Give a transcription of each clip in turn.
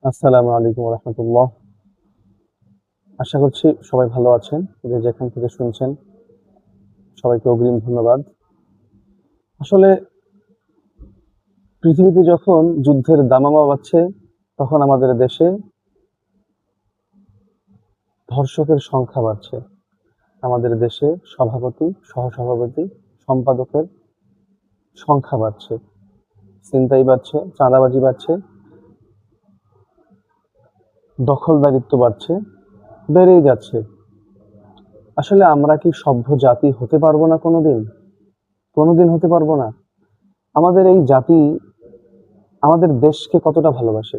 আসসালামু আলাইকুম রহমতুল্লাহ। আশা করছি সবাই ভালো আছেন। যে যেখান থেকে শুনছেন সবাইকে অগ্রিম ধন্যবাদ। আসলে পৃথিবীতে যখন যুদ্ধের দামামা বাজছে তখন আমাদের দেশে ধর্ষকের সংখ্যা বাড়ছে। আমাদের দেশে সভাপতি, সহসভাপতি, সম্পাদকের সংখ্যা বাড়ছে, ছিনতাই বাড়ছে, চাঁদাবাজি বাড়ছে, দখলদারিত্ব বাড়ছে, বেড়েই যাচ্ছে। আসলে আমরা কি সভ্য জাতি হতে পারবো না কোনোদিন? কোনোদিন হতে পারবো না। আমাদের এই জাতি আমাদের দেশকে কতটা ভালোবাসে।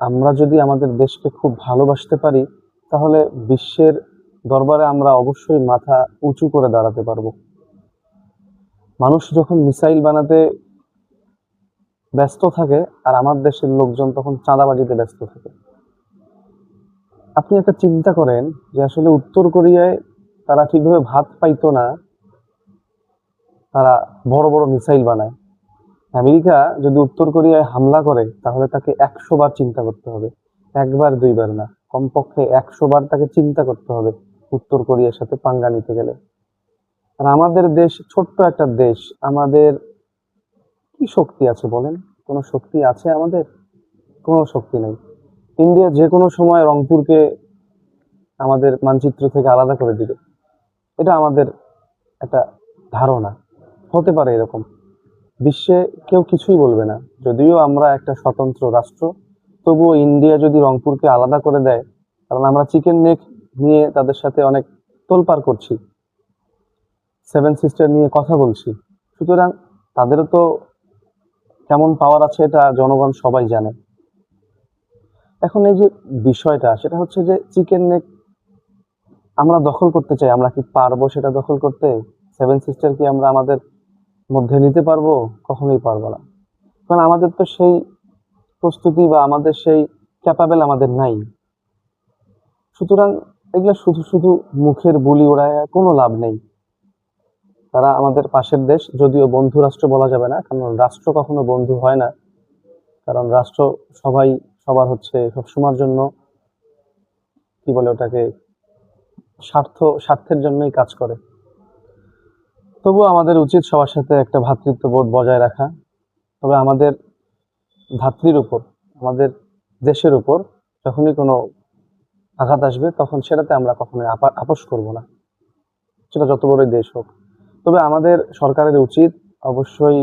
আমরা যদি আমাদের দেশকে খুব ভালোবাসতে পারি তাহলে বিশ্বের দরবারে আমরা অবশ্যই মাথা উঁচু করে দাঁড়াতে পারবো। মানুষ যখন মিসাইল বানাতে ব্যস্ত থাকে আর আমার দেশের লোকজন তখন চাঁদাবাজিতে ব্যস্ত থাকে। আপনি একটা চিন্তা করেন যে আসলে উত্তর কোরিয়ায় তারা ঠিকভাবে ভাত পাইতো না, তারা বড় বড় মিসাইল বানায়। আমেরিকা যদি উত্তর কোরিয়ায় হামলা করে তাহলে তাকে ১০০ বার চিন্তা করতে হবে, একবার দুইবার না, কমপক্ষে ১০০ বার তাকে চিন্তা করতে হবে উত্তর কোরিয়ার সাথে পাঙ্গা নিতে গেলে। আর আমাদের দেশ ছোট্ট একটা দেশ, আমাদের কি শক্তি আছে বলেন? কোনো শক্তি আছে আমাদের? কোনো শক্তি নেই। ইন্ডিয়া যে কোনো সময় রংপুরকে আমাদের মানচিত্র থেকে আলাদা করে দিবে, এটা আমাদের একটা ধারণা। হতে পারে এরকম, বিশ্বে কেউ কিছুই বলবে না। যদিও আমরা একটা স্বতন্ত্র রাষ্ট্র, তবুও ইন্ডিয়া যদি রংপুরকে আলাদা করে দেয়, কারণ আমরা চিকেন নেক নিয়ে তাদের সাথে অনেক তোলপাড় করছি, সেভেন সিস্টার নিয়ে কথা বলছি, সুতরাং তাদেরও তো কেমন পাওয়ার আছে এটা জনগণ সবাই জানে। এখন এই যে বিষয়টা, সেটা হচ্ছে যে চিকেন নেক আমরা দখল করতে চাই, আমরা কি পারবো সেটা দখল করতে? সেভেন সিস্টার কি আমরা আমাদের মধ্যে নিতে পারবো? কখনোই পারবো না, কারণ আমাদের তো সেই প্রস্তুতি বা আমাদের সেই ক্যাপাবেল আমাদের নাই। সুতরাং এগুলো শুধু শুধু মুখের বুলি ওড়ায় কোনো লাভ নেই। তারা আমাদের পাশের দেশ, যদিও বন্ধু রাষ্ট্র বলা যাবে না, কারণ রাষ্ট্র কখনো বন্ধু হয় না। কারণ রাষ্ট্র সবাই সবার হচ্ছে সবসময়ের জন্য কি বলে ওটাকে, স্বার্থের জন্যই কাজ করে। তবুও আমাদের উচিত সবার সাথে একটা ভ্রাতৃত্ববোধ বজায় রাখা। তবে আমাদের ধাত্রীর উপর, আমাদের দেশের উপর যখনই কোনো আঘাত আসবে তখন সেটাতে আমরা কখনোই আপোষ করব না, সেটা যত বড়ই দেশ হোক। তবে আমাদের সরকারের উচিত অবশ্যই